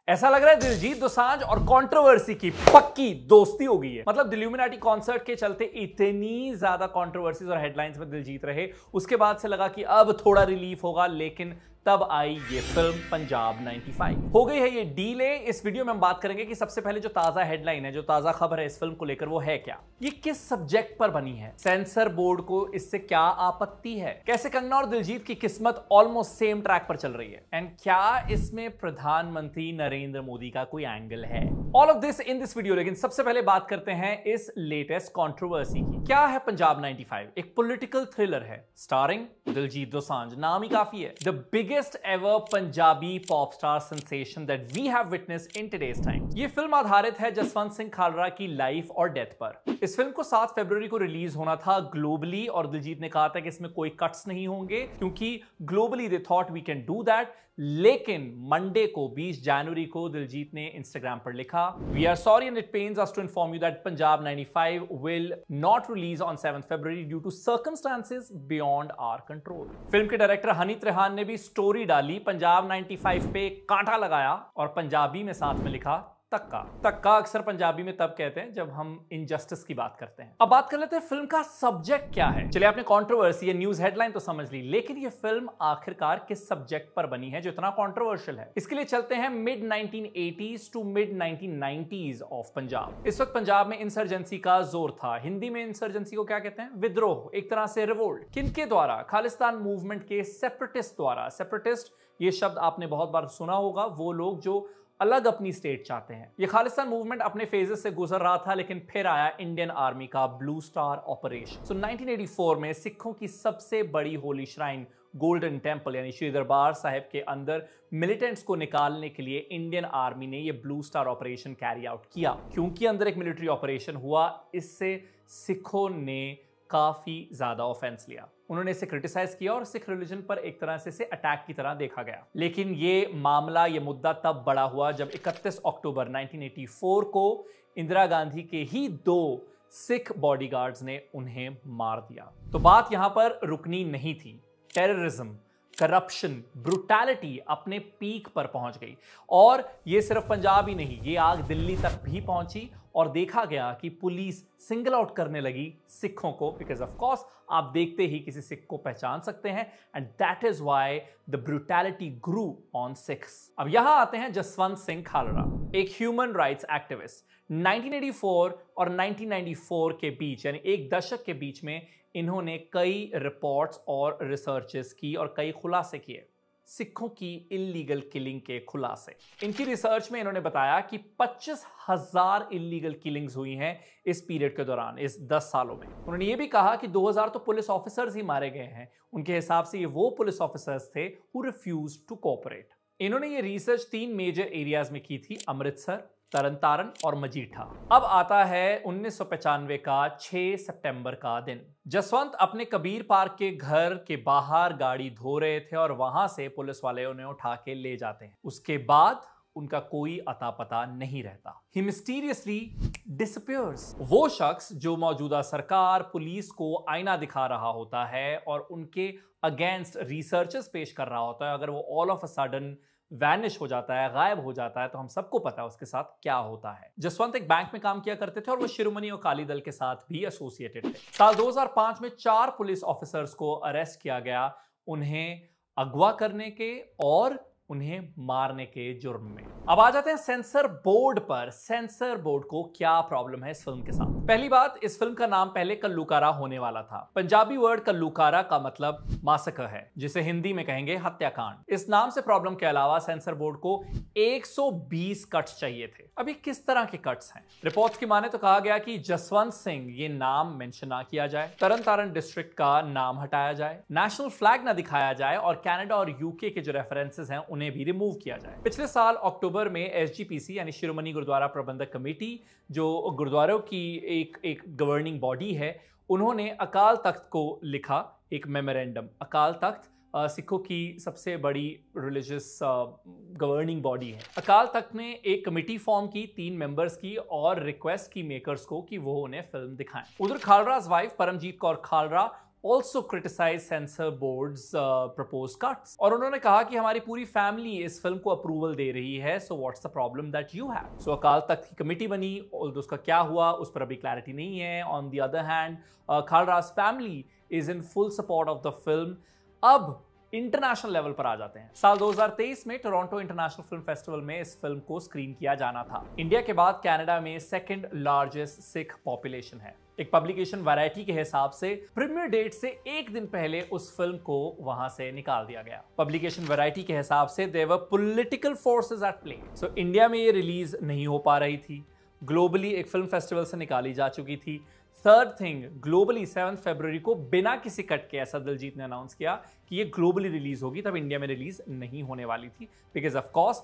ऐसा लग रहा है दिलजीत दोसांझ और कंट्रोवर्सी की पक्की दोस्ती हो गई है। मतलब इल्यूमिनाटी कॉन्सर्ट के चलते इतनी ज्यादा कंट्रोवर्सीज और हेडलाइंस में दिलजीत रहे, उसके बाद से लगा कि अब थोड़ा रिलीफ होगा, लेकिन तब आई ये फिल्म पंजाब 95। हो गई है ये डीले। इस वीडियो में हम बात करेंगे कि सबसे पहले जो ताजा हेडलाइन है, जो ताजा खबर है इस फिल्म को लेकर, वो है क्या, ये किस सब्जेक्ट पर बनी है, सेंसर बोर्ड को इससे क्या आपत्ति है, कैसे कंगना और दिलजीत की किस्मत ऑलमोस्ट सेम ट्रैक पर चल रही है, एंड क्या इसमें प्रधानमंत्री नरेंद्र मोदी का कोई एंगल है। All of this in this video. लेकिन सबसे पहले बात करते हैं इस लेटेस्ट कंट्रोवर्सी की। क्या है पंजाब 95? एक पॉलिटिकल थ्रिलर है स्टारिंग दिलजीत दोसांझ, नाम ही काफी है। The biggest ever Punjabi pop star sensation that we have witnessed in today's time. ये फिल्म आधारित है जसवंत सिंह खालरा की लाइफ और डेथ पर। इस फिल्म को 7 फरवरी को रिलीज होना था ग्लोबली, और दिलजीत ने कहा था कि इसमें कोई कट्स नहीं होंगे क्योंकि globally they thought we can do that. लेकिन मंडे को 20 जनवरी को दिलजीत ने इंस्टाग्राम पर लिखा, we are sorry and it pains us to inform you that Punjab 95 will not release on 7 February due to circumstances beyond our control. Film के director Honey Trehan ने भी स्टोरी डाली, पंजाब 95 पे कांटा लगाया और पंजाबी में साथ में लिखा तक्का। तक्का अक्सर पंजाबी में तब कहते हैं जब हम इनजस्टिस की बात करते हैं। अब बात कर लेते हैं फिल्म का सब्जेक्ट क्या है। चलिए, आपने कंट्रोवर्सी या न्यूज हेडलाइन तो समझ ली, लेकिन ये फिल्म आखिरकार किस सब्जेक्ट पर बनी है जो इतना कंट्रोवर्शियल है। इसके लिए चलते हैं mid 1980s to mid 1990s of Punjab. इस वक्त पंजाब में इंसर्जेंसी का जोर था। हिंदी में इंसर्जेंसी को क्या कहते हैं? विद्रोह, एक तरह से रिवोल्ट। किनके द्वारा? खालिस्तान मूवमेंट के सेपरेटिस्ट द्वारा। सेपरेटिस्ट ये शब्द आपने बहुत बार सुना होगा, वो लोग जो अलग अपनी स्टेट चाहते हैं। ये खालिस्तान मूवमेंट अपने फेजेस से गुजर रहा था, लेकिन फिर आया इंडियन आर्मी का ब्लू स्टार ऑपरेशन। सो 1984 में सिखों की सबसे बड़ी होली श्राइन गोल्डन टेंपल यानी श्री दरबार साहिब के अंदर मिलिटेंट्स को निकालने के लिए इंडियन आर्मी ने ये blue star operation carry out किया। क्योंकि अंदर एक मिलिट्री ऑपरेशन हुआ, इससे सिखों ने काफी ज्यादा ऑफेंस लिया। उन्होंने इसे क्रिटिसाइज किया और सिख रिलीजन पर एक तरह से इसे अटैक की तरह देखा गया। लेकिन ये मामला, ये मुद्दा तब बड़ा हुआ जब 31 अक्टूबर 1984 को इंदिरा गांधी के ही 2 सिख बॉडीगार्ड्स ने उन्हें मार दिया। तो बात यहां पर रुकनी नहीं थी। टेररिज्म, करप्शन, ब्रुटैलिटी अपने पीक पर पहुंच गई, और ये सिर्फ पंजाब ही नहीं, ये आग दिल्ली तक भी पहुंची और देखा गया कि पुलिस सिंगल आउट करने लगी सिखों को, बिकॉज ऑफ कोर्स आप देखते ही किसी सिख को पहचान सकते हैं, and that is why the brutality grew on Sikhs. अब यहां आते हैं जसवंत सिंह खालरा, एक ह्यूमन राइट्स एक्टिविस्ट। 1984 और 1994 के बीच, यानी एक दशक के बीच में, इन्होंने कई रिपोर्ट्स और रिसर्चेस की और कई खुलासे किए, सिखों की इल्लीगल किलिंग के खुलासे। इनकी रिसर्च में इन्होंने बताया कि 25,000 इल्लीगल किलिंग्स हुई हैं इस पीरियड के दौरान, इस 10 सालों में। उन्होंने ये भी कहा कि 2000 तो पुलिस ऑफिसर्स ही मारे गए हैं। उनके हिसाब से ये वो पुलिस ऑफिसर्स थे हु रिफ्यूज्ड टू कोऑपरेट। इन्होंने ये रिसर्च 3 मेजर एरियाज में की थी, अमृतसर, तरनतारन और मजीठा। अब आता है 1995 का 6 सितंबर का दिन। जसवंत अपने कबीर पार्क के घर के बाहर गाड़ी धो रहे थे और वहां से पुलिस वाले उन्हें उठा के ले जाते हैं। उसके बाद उनका कोई अता पता नहीं रहता। He mysteriously disappears। वो शख्स जो मौजूदा सरकार, पुलिस को आईना दिखा रहा होता है और उनके अगेंस्ट रिसर्चेस पेश कर रहा होता है, अगर वो all of a sudden vanish हो जाता है, गायब हो जाता है, तो हम सबको पता है उसके साथ क्या होता है। जसवंत एक बैंक में काम किया करते थे और वो शिरोमणि अकाली दल के साथ भी एसोसिएटेड थे। साल 2005 में 4 पुलिस ऑफिसर्स को अरेस्ट किया गया, उन्हें अगवा करने के और उन्हें मारने के जुर्म में। अब आ जाते हैं सेंसर बोर्ड पर। सेंसर बोर्ड को क्या प्रॉब्लम है इस फिल्म के साथ? पहली बात, इस फिल्म का नाम पहले कल्लूकारा होने वाला था। पंजाबी वर्ड कल्लूकारा का मतलब मासकर है, जिसे हिंदी में कहेंगे हत्याकांड। इस नाम से प्रॉब्लम के अलावा सेंसर बोर्ड को 120 कट्स चाहिए थे। अभी किस तरह के कट्स हैं? रिपोर्ट्स की माने तो कहा गया कि जसवंत सिंह ये नाम मेंशन ना किया जाए, तरन तारण डिस्ट्रिक्ट का नाम हटाया जाए, नेशनल फ्लैग ना दिखाया जाए, और कनाडा और यूके के जो रेफरेंसेस हैं उन्हें भी रिमूव किया जाए। पिछले साल अक्टूबर में एसजीपीसी यानी शिरोमणि गुरुद्वारा प्रबंधक कमेटी, जो गुरुद्वारों की एक गवर्निंग बॉडी है, उन्होंने अकाल तख्त को लिखा एक मेमोरेंडम। अकाल तख्त सिखों की सबसे बड़ी रिलीजियस गवर्निंग बॉडी है। अकाल तख्त ने एक कमेटी फॉर्म की 3 मेंबर्स की और रिक्वेस्ट की मेकर्स को कि वो उन्हें फिल्म दिखाएं। उधर खालराज wife Paramjit Kaur Khalra also criticized censor board's proposed cuts. और उन्होंने कहा कि हमारी पूरी फैमिली इस फिल्म को अप्रूवल दे रही है, so what's the problem that you have? So Akal Takht की कमेटी बनी, और उसका क्या हुआ उस पर अभी क्लैरिटी नहीं है. On the other hand, खालराज family is in full support of the film. अब इंटरनेशनल लेवल पर आ जाते हैं. साल 2023 में टोरंटो इंटरनेशनल फिल्म फेस्टिवल में इस फिल्म को स्क्रीन किया जाना था. इंडिया के बाद कनाडा में सेकंड लार्जेस्ट सिख पॉपुलेशन है. एक पब्लिकेशन वैरायटी के हिसाब से प्रीमियर डेट से एक दिन पहले उस फिल्म को वहां से निकाल दिया गया. पब्लिकेशन वैरायटी के हिसाब से there were political forces at play. So India में ये रिलीज नहीं हो पा रही थी. ग्लोबली एक फिल्म फेस्टिवल से निकाली जा चुकी थी. थर्ड थिंग, ग्लोबली 7 फरवरी को बिना किसी कट के ऐसा दिलजीत ने अनाउंस किया कि ये ग्लोबली रिलीज होगी, तब इंडिया में रिलीज नहीं होने वाली थी बिकॉज ऑफ कोर्स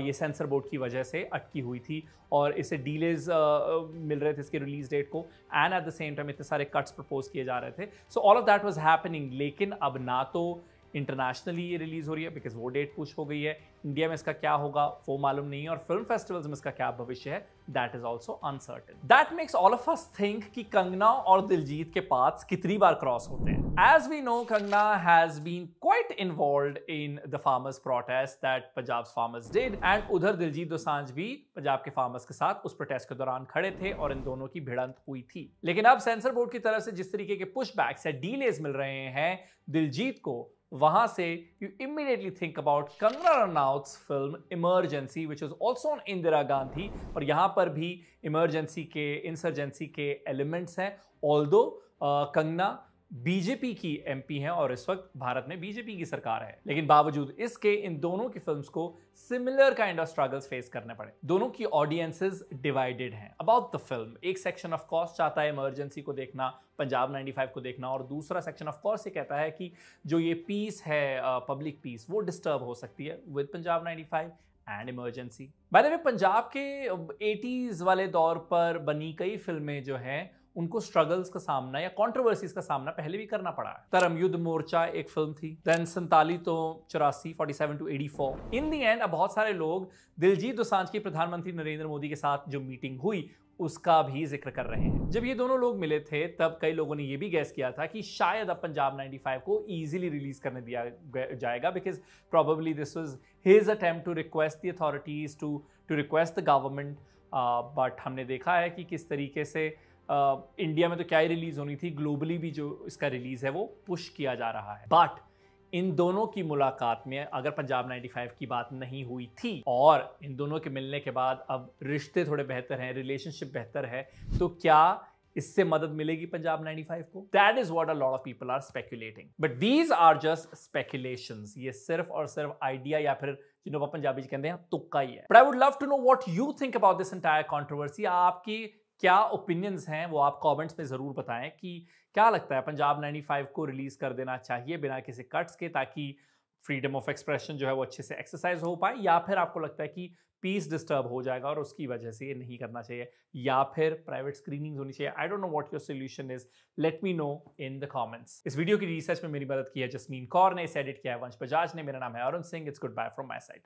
ये सेंसर बोर्ड की वजह से अटकी हुई थी और इसे डीलेज मिल रहे थे इसके रिलीज डेट को, and at the same time इतने सारे कट्स प्रपोज किए जा रहे थे. So all of that was happening. लेकिन अब ना तो इंटरनेशनली ये रिलीज हो रही है बिकॉज वो डेट पुश हो गई है. इंडिया में इसका क्या होगा वो मालूम नहीं है, और फिल्म फेस्टिवल्स में इसका क्या भविष्य है that is also uncertain. That makes all of us think कि कंगना और दिलजीत के पाथ्स कितनी बार क्रॉस होते हैं. As we know, Kangana has been quite involved in the farmers protest that Punjab farmers did, and उधर दिलजीत दोसांझ भी पंजाब के फार्मर्स के साथ उस प्रोटेस्ट के दौरान खड़े थे और इन दोनों की भिड़ंत हुई थी. लेकिन अब सेंसर बोर्ड की तरफ से जिस तरीके के पुश बैक्स या डीलेज मिल रहे हैं दिलजीत को, वहां से you immediately think about Kangana Ranaut's film emergency which is also on Indira Gandhi, और यहां पर भी इमरजेंसी के इंसर्जेंसी के एलिमेंट्स हैं. ऑल्दो कंगना बीजेपी की एमपी हैं और इस वक्त भारत में बीजेपी की सरकार है, लेकिन बावजूद इसके इन दोनों की फिल्म्स को similar kind of struggles face करने पड़े. दोनों की ऑडियंसेस डिवाइडेड हैं अबाउट द फिल्म. एक सेक्शन ऑफ कोर्स चाहता है इमरजेंसी को देखना, पंजाब 95 को देखना, और दूसरा सेक्शन ऑफ कोर्स ये कहता है कि जो ये पीस है पब्लिक पीस वो डिस्टर्ब हो सकती है with Punjab 95 and emergency. By the way, Punjab के 80s वाले दौर पर बनी कई फिल्में जो हैं उनको स्ट्रगल्स का सामना या कंट्रोवर्सीज का सामना पहले भी करना पड़ा है. तरम युद्ध मोर्चा एक फिल्म थी, देन 47 तो 84, 47 to 84. इन दी एंड अब बहुत सारे लोग दिलजीत दोसांझ की प्रधानमंत्री नरेंद्र मोदी के साथ जो मीटिंग हुई उसका भी जिक्र कर रहे हैं. जब ये दोनों लोग मिले थे तब कई लोगों ने ये भी गैस किया था कि शायद अब पंजाब 95 को इजीली रिलीज करने दिया जाएगा because probably this was his attempt to request the authorities to request the government. But हमने देखा है कि किस तरीके से इंडिया में तो क्या ही रिलीज होनी थी, ग्लोबली भी जो इसका रिलीज है वो पुश किया जा रहा है. बट इन दोनों की मुलाकात में अगर पंजाब 95 की बात नहीं हुई थी और इन दोनों के मिलने के बाद अब रिश्ते थोड़े बेहतर हैं, रिलेशनशिप बेहतर है, तो क्या इससे मदद मिलेगी पंजाब 95 को? That is what a lot of people are speculating, but these are just speculations. ये सिर्फ और सिर्फ आइडिया या फिर जिन्होंने पंजाबी कहते हैं तुक्का ही है. But I would love to know what you think about this entire controversy. आपकी क्या ओपिनियंस हैं वो आप कमेंट्स में ज़रूर बताएं कि क्या लगता है पंजाब 95 को रिलीज़ कर देना चाहिए बिना किसी कट्स के, ताकि फ्रीडम ऑफ एक्सप्रेशन जो है वो अच्छे से एक्सरसाइज हो पाए, या फिर आपको लगता है कि पीस डिस्टर्ब हो जाएगा और उसकी वजह से ये नहीं करना चाहिए, या फिर प्राइवेट स्क्रीनिंग्स होनी चाहिए. I don't know what your solution is, let me know in the comments. इस वीडियो की रिसर्च में मेरी मदद की है जसमीन कौर ने, इसे एडिट किया है वंश बजाज ने. मेरा नाम है Arun Singh. It's goodbye from my side.